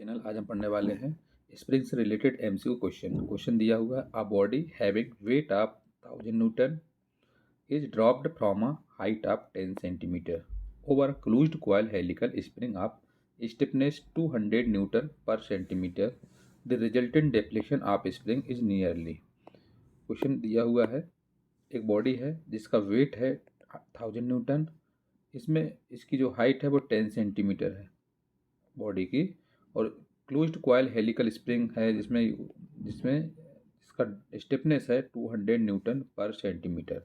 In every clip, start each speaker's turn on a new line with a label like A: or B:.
A: Channel आज हम पढ़ने वाले हैं स्प्रिंग से रिलेटेड एमसीक्यू क्वेश्चन दिया हुआ है। A body having weight of 1000 newton is dropped from a height of 10 centimetre over closed coil helical spring of stiffness 200 newton per centimetre. The resultant deflection of spring is nearly. Question दिया हुआ है, एक body है जिसका wait है 1000 Newton. इसमें इसकी जो हाइट है वो 10 सेंटीमीटर है बॉडी की, और क्लोज्ड कॉइल हेलिकल स्प्रिंग है जिसमें जिसमें इसका स्टिफनेस है 200 न्यूटन पर सेंटीमीटर।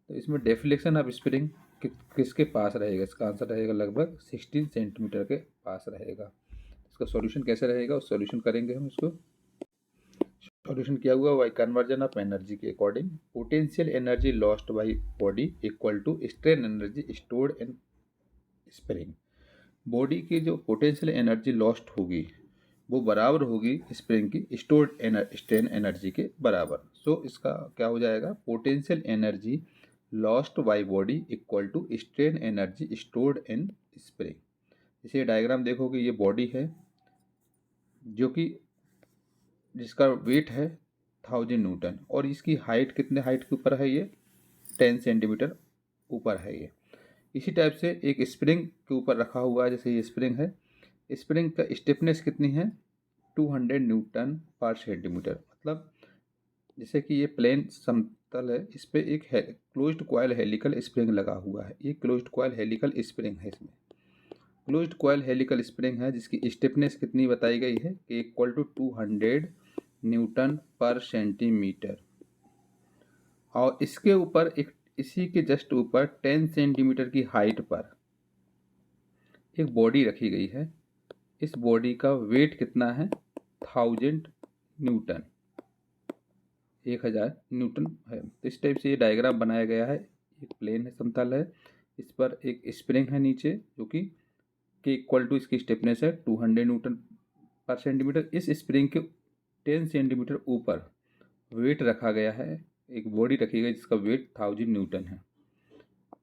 A: तो इसमें डेफिलेक्शन ऑफ स्प्रिंग किसके पास रहेगा? इसका आंसर रहेगा लगभग 16 सेंटीमीटर के पास रहेगा। इसका सॉल्यूशन कैसे रहेगा, उस सॉल्यूशन करेंगे हम इसको। सॉल्यूशन किया हुआ बाई कन्वर्जन ऑफ एनर्जी के according potential energy lost by body equal to strain energy stored in spring. Body की जो पोटेंशियल एनर्जी लॉस्ट होगी वो बराबर होगी स्प्रिंग की स्टोर्ड स्ट्रेन एनर्जी के बराबर। सो इसका क्या हो जाएगा? Potential energy lost by body equal to strain energy stored in spring. इसे डायग्राम देखोगे, ये बॉडी है जो कि जिसका वेट है 1000 न्यूटन और इसकी हाइट कितने हाइट के ऊपर है? ये 10 सेंटीमीटर ऊपर है ये। इसी टाइप से एक स्प्रिंग के ऊपर रखा हुआ है, जैसे ये स्प्रिंग है। स्प्रिंग का स्टिफनेस कितनी है? 200 न्यूटन पर सेंटीमीटर। मतलब जैसे कि ये प्लेन समतल है, इस पर एक क्लोज्ड कॉइल हेलिकल स्प्रिंग लगा हुआ है। ये क्लोज्ड कॉइल हेलिकल स्प्रिंग है। इसमें क्लोज्ड कॉइल हेलिकल स्प्रिंग है जिसकी स्टिफनेस कितनी बताई गई है कि equal to 200 newton per centimetre. और इसके ऊपर एक इसी के जस्ट ऊपर 10 सेंटीमीटर की हाइट पर एक बॉडी रखी गई है। इस बॉडी का वेट कितना है? 1000 न्यूटन, 1000 न्यूटन है। तो इस टाइप से ये डायग्राम बनाया गया है। एक प्लेन है, समतल है, इस पर एक स्प्रिंग है नीचे जो कि के इक्वल टू इसकी स्टिफनेस है 200 न्यूटन पर सेंटीमीटर। इस स्प्रिंग के 10 सेंटीमीटर ऊपर वेट रखा गया है, एक बॉडी रखी गई जिसका वेट 1000 न्यूटन है।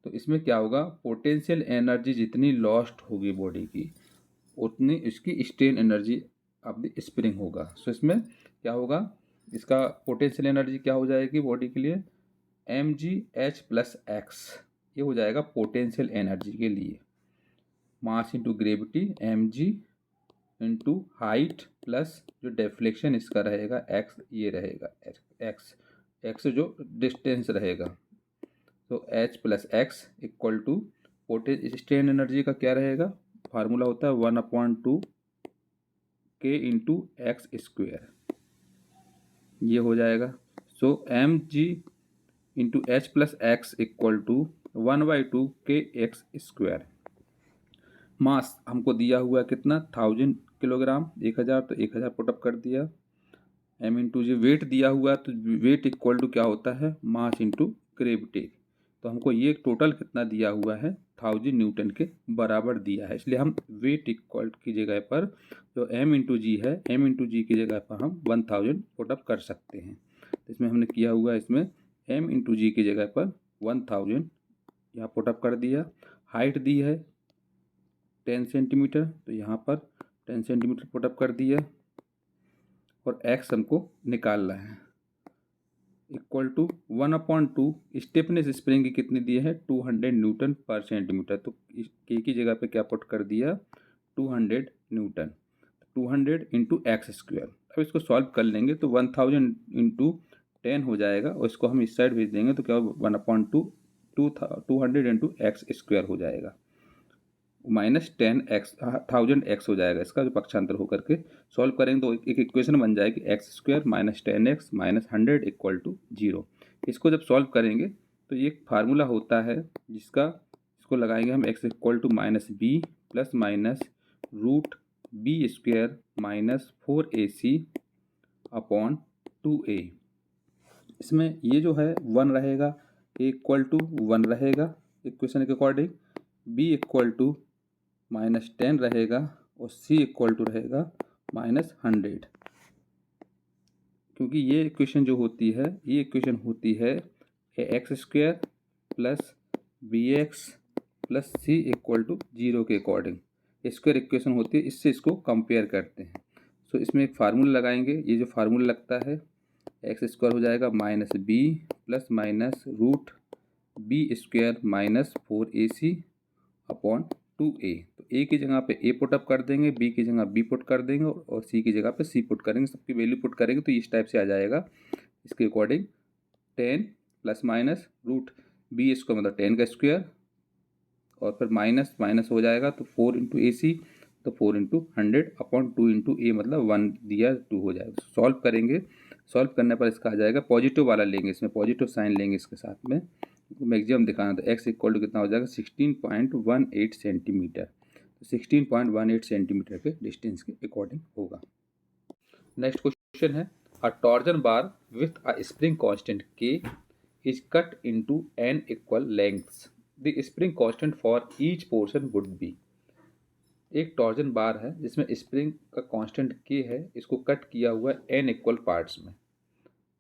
A: तो इसमें क्या होगा? पोटेंशियल एनर्जी जितनी लॉस्ट होगी बॉडी की उतनी इसकी strain energy of the spring होगा। सो इसमें क्या होगा? इसका पोटेंशियल एनर्जी क्या हो जाएगी बॉडी के लिए? mgh+x। ये हो जाएगा पोटेंशियल एनर्जी के लिए। मास into gravity mg into height plus जो डेफ्लेक्शन इसका रहेगा x, ये रहेगा x जो डिस्टेंस रहेगा। तो h+x equal to strain energy का क्या रहेगा? फार्मूला होता है 1/2 k इंटू एक्स स्क्वेयर, ये हो जाएगा। So mg into h+x equal to 1/2 k x square. Mass हमको दिया हुआ है कितना? 1000 किलोग्राम, 1000, तो 1000 पुटअप कर दिया। m इंटू जी वेट दिया हुआ है, तो वेट इक्वल टू क्या होता है? Mass into gravity. तो हमको ये टोटल कितना दिया हुआ है? 1000 न्यूटन के बराबर दिया है। इसलिए हम वेट इक्वल की जगह पर जो m इंटू जी है, m इंटू जी की जगह पर हम 1000 पुटअप कर सकते हैं। तो इसमें हमने किया हुआ है, इसमें m इंटू जी की जगह पर 1000 यहाँ पुटअप कर दिया। हाइट दी है 10 सेंटीमीटर, तो यहाँ पर 10 सेंटीमीटर पुटअप कर दिया, और x हमको निकालना है इक्वल टू 1/2 स्टिफनेस स्प्रिंग की कितनी दी है? 200 न्यूटन पर सेंटीमीटर। तो के की जगह पे क्या पुट कर दिया? 200 न्यूटन, 200 इंटू एक्स स्क्वेयर। अब इसको सॉल्व कर लेंगे तो 1000 इंटू 10 हो जाएगा, और इसको हम इस साइड भेज देंगे तो क्या 1/2 200 इंटू एक्स स्क्वेयर हो जाएगा, माइनस 1000x हो जाएगा। इसका जो पक्षांतर होकर के सॉल्व करेंगे तो एक इक्वेशन बन जाएगी x² minus 10x minus 100 equal to 0। इसको जब सॉल्व करेंगे तो ये फार्मूला होता है जिसका इसको लगाएंगे हम x equal to -b plus minus √b² minus 4ac upon 2a। इसमें ये जो है 1 रहेगा, a इक्वल टू 1 रहेगा इक्वेशन के अकॉर्डिंग, b इक्वल टू -10 रहेगा, और c इक्वल टू रहेगा -100। क्योंकि ये इक्वेशन जो होती है, ये इक्वेशन होती है x² plus bx plus c equal to 0 के अकॉर्डिंग। स्क्वायर इक्वेशन होती है, इससे इसको कंपेयर करते हैं। सो इसमें एक फार्मूला लगाएंगे। ये जो फार्मूला लगता है एक्स स्क्वायर हो जाएगा minus B plus minus root B square minus 4ac upon 2a। तो ए की जगह पे ए पुट अप कर देंगे, बी की जगह बी पुट कर देंगे और सी की जगह पे सी पुट करेंगे। सबकी वैल्यू पुट करेंगे तो इस टाइप से आ जाएगा। इसके according 10 plus minus root B square मतलब 10 का स्क्वायर और फिर माइनस माइनस हो जाएगा तो 4 इंटू ए सी, तो 4 इंटू 100 अपॉन 2 इंटू ए मतलब 1 दिया 2 हो जाएगा। सॉल्व करेंगे, सॉल्व करने पर इसका आ जाएगा पॉजिटिव वाला लेंगे, इसमें पॉजिटिव साइन लेंगे इसके साथ में। मैक्सिमम दिखाना तो एक्स इक्वल टू कितना हो जाएगा 16.18 सेंटीमीटर। तो 16.18 सेंटीमीटर के डिस्टेंस के अकॉर्डिंग होगा। नेक्स्ट क्वेश्चन है a torsion bar with a spring constant k is cut into n equal lengths. The spring constant for each portion would be. एक torsion bar है जिसमें स्प्रिंग का constant के है, इसको कट किया हुआ है n इक्वल पार्ट्स में,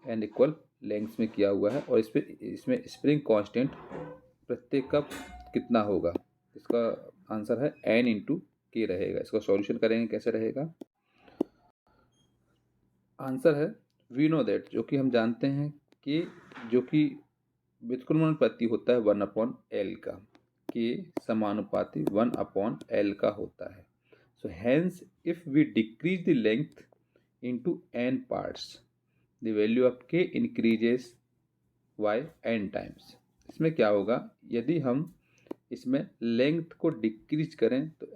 A: n इक्वल लेंथ्स में किया हुआ है और इसमें स्प्रिंग कांस्टेंट प्रत्येक का कितना होगा। इसका आंसर है n इंटू के रहेगा। इसका सॉल्यूशन करेंगे, कैसे रहेगा। आंसर है वी नो दैट, जो कि हम जानते हैं कि जो कि व्युत्क्रमानुपाती होता है 1/L का, के समानुपाती 1/L का होता है। So hence if we decrease the length into n parts the value of k increases y n times. इसमें क्या होगा, यदि हम इसमें लेंथ को डिक्रीज करें तो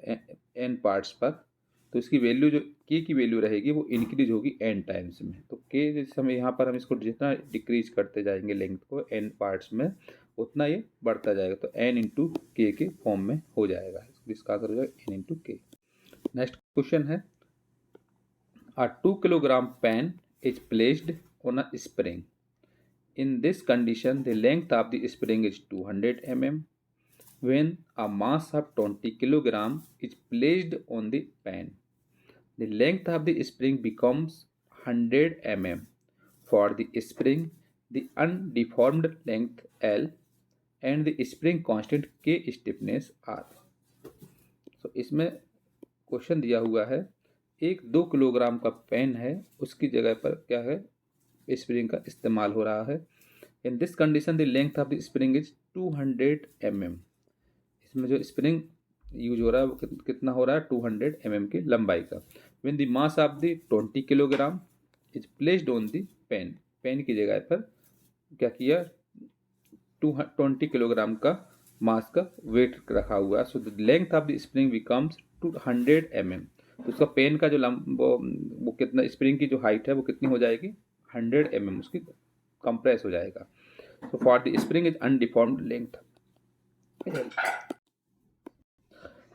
A: n पार्ट्स पर, तो इसकी वैल्यू जो k की वैल्यू रहेगी वो इंक्रीज होगी n टाइम्स में। तो k जैसे हम यहाँ पर हम इसको जितना डिक्रीज करते जाएंगे लेंथ को n पार्ट्स में, उतना ये बढ़ता जाएगा। तो n इंटू के फॉर्म में हो जाएगा। इसका आंसर हो जाएगा n into K. Next question है a 2 kilogram pan is placed on a spring. In this condition, the length of the spring is 200 mm. When a mass of 20 kg is placed on the pen, the length of the spring becomes 100 mm. For the spring, the undeformed length L and the spring constant K stiffness R. So इसमें question दिया हुआ है एक 2 kilogram का pen है, उसकी जगह पर क्या है, स्प्रिंग का इस्तेमाल हो रहा है। इन this condition the length of the spring is 200 mm। इसमें जो स्प्रिंग यूज हो रहा है वो कितना हो रहा है 200 mm की लंबाई का। When the mass of the 20 kilogram is placed on the pan, pan की जगह पर क्या किया 20 किलोग्राम का मास का वेट रखा हुआ है। So the length of the spring becomes 200 mm। तो उसका पेन का जो वो कितना, स्प्रिंग की जो हाइट है वो कितनी हो जाएगी 100 mm उसकी कंप्रेस हो जाएगा। So for the spring is undeformed length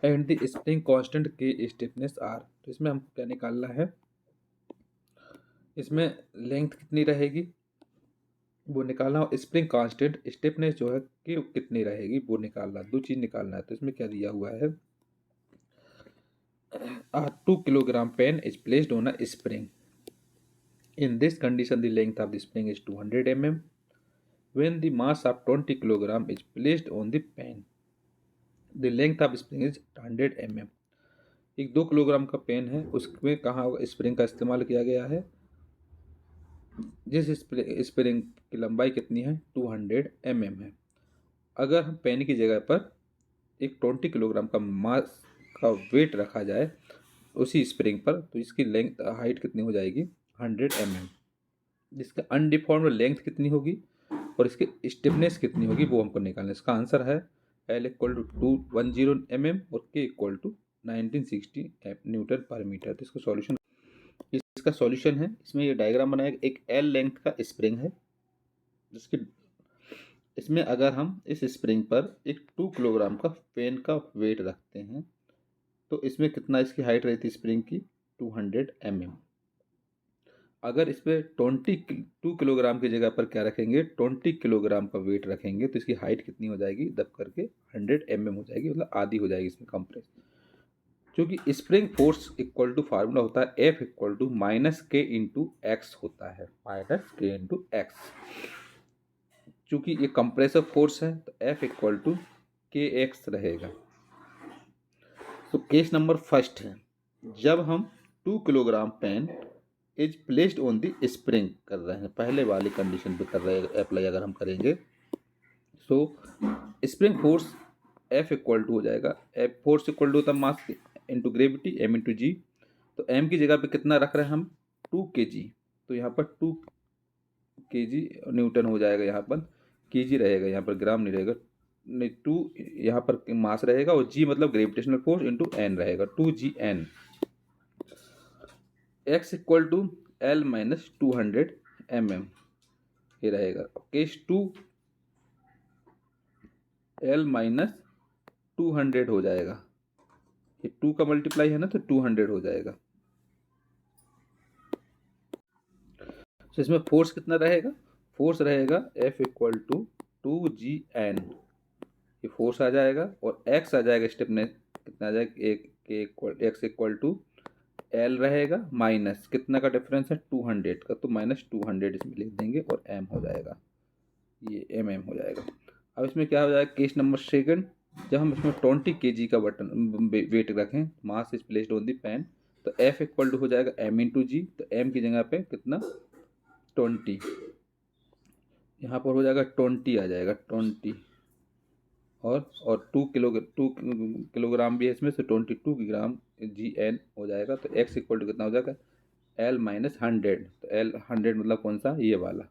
A: and the spring constant K stiffness R। तो इसमें हम क्या निकालना है, इसमें लेंथ कितनी रहेगी वो निकालना और स्प्रिंग कांस्टेंट स्टिफनेस जो है कि कितनी रहेगी वो निकालना, दो चीज निकालना है। तो इसमें क्या दिया हुआ है 2 kilogram pan is placed on a spring. In this condition the length of the spring is 200 mm। When the mass of 20 kg is placed on the pen, the length of spring is 100 mm। एक 2 kilogram का pen है, उसमें कहाँ spring का इस्तेमाल किया गया है, जिस स्प्रिंग की लंबाई कितनी है 200 mm है। अगर हम पेन की जगह पर एक 20 किलोग्राम का मास का वेट रखा जाए उसी स्प्रिंग पर, तो इसकी लेंथ हाइट कितनी हो जाएगी 100 mm। जिसका अनडिफॉर्म्ड लेंथ कितनी होगी और इसकी स्टिफनेस कितनी होगी वो हमको निकालना है। इसका आंसर है L इक्वल टू 210 mm और K इक्वल टू 1960 न्यूटन पर मीटर। तो इसका सॉल्यूशन, इसका सॉल्यूशन है, इसमें ये डायग्राम बनाया, एक L लेंथ का स्प्रिंग है जिसके इसमें अगर हम इस स्प्रिंग पर एक 2 किलोग्राम का पेन का वेट रखते हैं तो इसमें कितना इसकी हाइट रहती है स्प्रिंग की 200 mm। अगर इस पर 2 किलोग्राम की जगह पर क्या रखेंगे 20 किलोग्राम का वेट रखेंगे तो इसकी हाइट कितनी हो जाएगी दब करके 100 mm हो जाएगी, मतलब आधी हो जाएगी इसमें कंप्रेस। क्योंकि spring force equal to formula होता है F equal to -K into x होता है, -K इंटू एक्स। चूँकि ये कंप्रेसिव फोर्स है तो F इक्वल टू KX रहेगा। तो केस नंबर फर्स्ट है, जब हम 2 kilogram pan is placed on the spring कर रहे हैं, पहले वाली कंडीशन पे कर रहे हैं अप्लाई अगर हम करेंगे। So spring force F equal to हो जाएगा, एफ फोर्स इक्वल टू होता है mass into gravity M into G. तो एम की जगह पे कितना रख रहे हैं हम 2 kg, तो यहाँ पर 2 kg न्यूटन हो जाएगा, यहाँ पर kg रहेगा, यहाँ पर ग्राम नहीं रहेगा, नहीं 2 यहाँ पर मास रहेगा और g मतलब ग्रेविटेशनल फोर्स इंटू एन रहेगा 2gn। x equal to L minus 200 mm ये रहेगा। केस 2 एल माइनस 200 हो जाएगा, ये 2 का मल्टीप्लाई है ना तो 200 हो जाएगा। तो इसमें फोर्स कितना रहेगा, फोर्स रहेगा F इक्वल टू 2gn, ये फोर्स आ जाएगा और x आ जाएगा, स्टिफनेस कितना आ जाएगा, एक के equal x equal to L रहेगा माइनस कितना का डिफरेंस है 200 का, तो माइनस 200 इसमें लिख देंगे और m हो जाएगा, ये mm हो जाएगा। अब इसमें क्या हो जाएगा, केस नंबर सेकंड, जब हम इसमें 20 kg का बटन वेट रखें, mass is placed on the pan, तो F इक्वल टू हो जाएगा m इंटू जी, तो m की जगह पे कितना 20, यहाँ पर हो जाएगा 20 आ जाएगा 20, और 2 किलोग्राम भी है इसमें से 22 ग्राम gn हो जाएगा। तो x इक्वल टू कितना हो जाएगा l माइनस 100, तो l 100 मतलब कौन सा, ये वाला।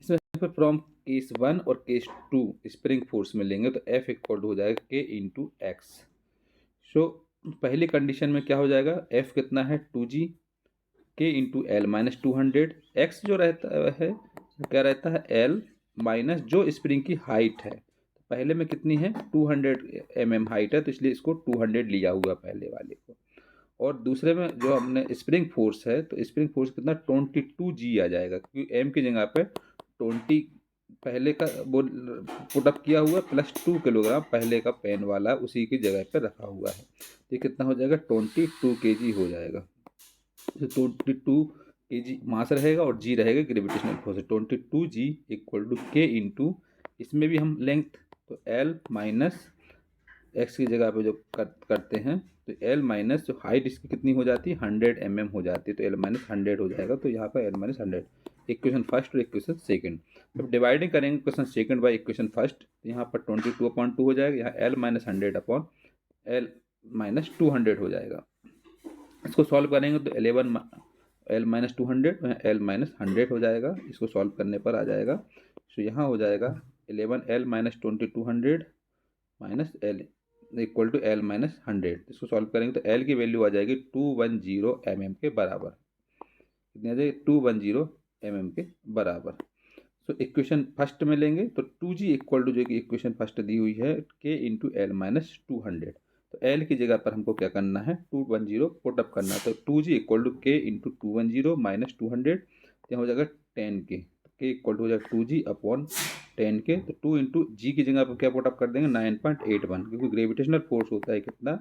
A: इसमें फ्रॉम केस 1 और केस 2 स्प्रिंग फोर्स में लेंगे तो F इक्वल टू हो जाएगा k इंटू एक्स। सो पहली कंडीशन में क्या हो जाएगा, F कितना है 2g, k into L minus 200, x जो रहता है वो क्या रहता है l माइनस जो स्प्रिंग की हाइट है, पहले में कितनी है 200 mm हाइट है, तो इसलिए इसको 200 लिया हुआ पहले वाले को, और दूसरे में जो हमने स्प्रिंग फोर्स है तो स्प्रिंग फोर्स कितना 22g आ जाएगा, क्योंकि m की जगह पे 20 पहले का वो पुटअप किया हुआ प्लस 2 किलोग्राम पहले का पेन वाला उसी की जगह पे रखा हुआ है, तो ये कितना हो जाएगा 22 kg हो जाएगा। 22 kg मास रहेगा और जी रहेगा gravitational force, 22g equal to k into, इसमें भी हम लेंथ तो l माइनस एक्स की जगह पे जो करते हैं, तो l माइनस जो हाइट इसकी कितनी हो जाती है 100 mm हो जाती है, तो l माइनस 100 हो जाएगा, तो यहाँ पर l माइनस 100 इक्वेशन फर्स्ट और इक्वेशन सेकंड। जब डिवाइडिंग करेंगे equation second by equation first, तो यहाँ पर 22/2 हो जाएगा, यहाँ l minus 100 upon l minus 200 हो जाएगा। इसको सॉल्व करेंगे तो 11 l माइनस 200 l माइनस 100 हो जाएगा, इसको सॉल्व करने पर आ जाएगा। तो यहाँ हो जाएगा 11l minus 2200 minus l equal to l minus 100, इसको सॉल्व करेंगे तो l की वैल्यू आ जाएगी 210 mm के बराबर, कितनी आ जाएगी 210 mm के बराबर। तो इक्वेशन फर्स्ट में लेंगे तो 2g इक्वल टू जो कि इक्वेशन फर्स्ट दी हुई है k इंटू एल माइनस 200, तो l की जगह पर हमको क्या करना है 210 पुटअप करना है, तो 2g equal to k into 210 minus 200, यहाँ हो जाएगा 10k, k इक्वल टू हो जाएगा 2g अपॉन 10k, तो 2 इंटू जी की जगह पर क्या पुटअप कर देंगे 9.81, क्योंकि ग्रेविटेशनल फोर्स होता है कितना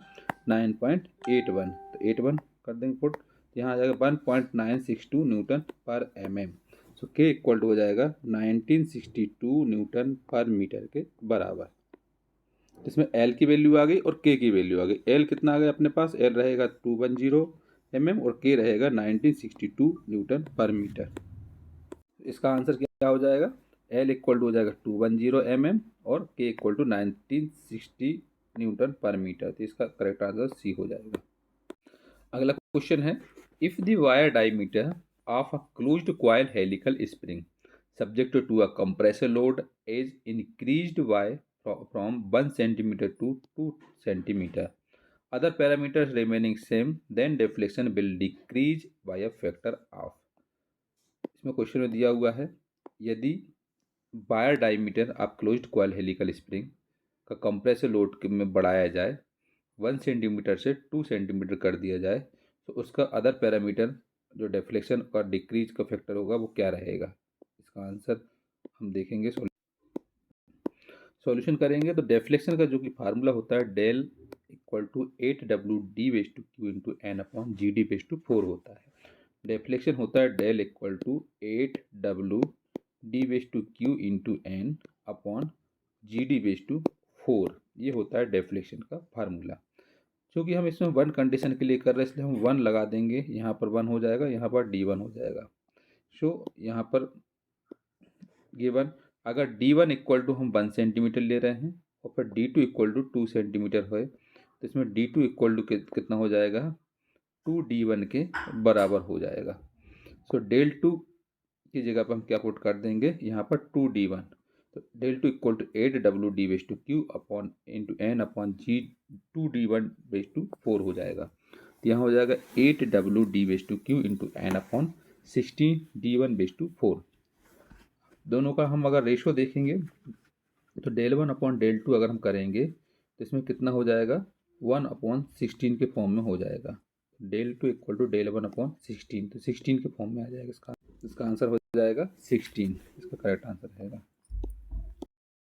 A: 9.81, तो 81 कर देंगे पुट, यहाँ आ जाएगा 1.962 न्यूटन पर mm। सो के इक्वल टू हो जाएगा 1962 न्यूटन पर मीटर के बराबर। इसमें एल की वैल्यू आ गई और के की वैल्यू आ गई, एल कितना आ गया अपने पास, एल रहेगा 210 mm और के रहेगा 1962 न्यूटन पर मीटर। इसका आंसर क्या हो जाएगा, एल इक्वल टू हो जाएगा 210 mm और के इक्वल टू 1960 न्यूटन पर मीटर, तो इसका करेक्ट आंसर सी हो जाएगा। अगला क्वेश्चन है, if the wire diameter of a closed coil helical spring subject to a compressor load is increased by from 1 centimeter to 2 centimeter, other parameters remaining same, then deflection will decrease by a factor of। इसमें question में दिया हुआ है, यदि wire diameter of closed coil helical spring का compressor load में बढ़ाया जाए 1 सेंटीमीटर से 2 सेंटीमीटर कर दिया जाए, तो उसका अदर पैरामीटर जो डिफ्लेक्शन का डिक्रीज का फैक्टर होगा वो क्या रहेगा। इसका आंसर हम देखेंगे, सॉल्यूशन करेंगे। तो डिफ्लेक्शन का जो कि फार्मूला होता है del equal to 8W/d/q into n upon GD/4 होता है। डिफ्लेक्शन होता है del equal to 8W/d/q into n upon GD/4। 4, ये होता है डेफ्लेक्शन का फार्मूला। क्योंकि हम इसमें 1 कंडीशन के लिए कर रहे हैं इसलिए हम 1 लगा देंगे, यहाँ पर 1 हो जाएगा, यहाँ पर D1 हो जाएगा। सो यहाँ पर गिवन अगर D1 इक्वल टू हम 1 सेंटीमीटर ले रहे हैं और फिर D2 इक्वल टू 2 सेंटीमीटर है तो इसमें D2 इक्वल टू कितना हो जाएगा, 2D1 के बराबर हो जाएगा। सो डेल 2 की जगह पर हम क्या पुट कर देंगे, यहाँ पर 2D1, तो del 2 equal to 8W/Q upon into N upon G 2D1/4 हो जाएगा। तो यहाँ हो जाएगा 8W/Q into N upon 16D1/4। दोनों का हम अगर रेशो देखेंगे तो डेल 1 अपॉन डेल 2 अगर हम करेंगे तो इसमें कितना हो जाएगा, 1/16 के फॉर्म में हो जाएगा। डेल 2 इक्वल टू डेल 1/16, तो 16 के फॉर्म में आ जाएगा। इसका आंसर हो जाएगा 16, इसका करेक्ट आंसर रहेगा।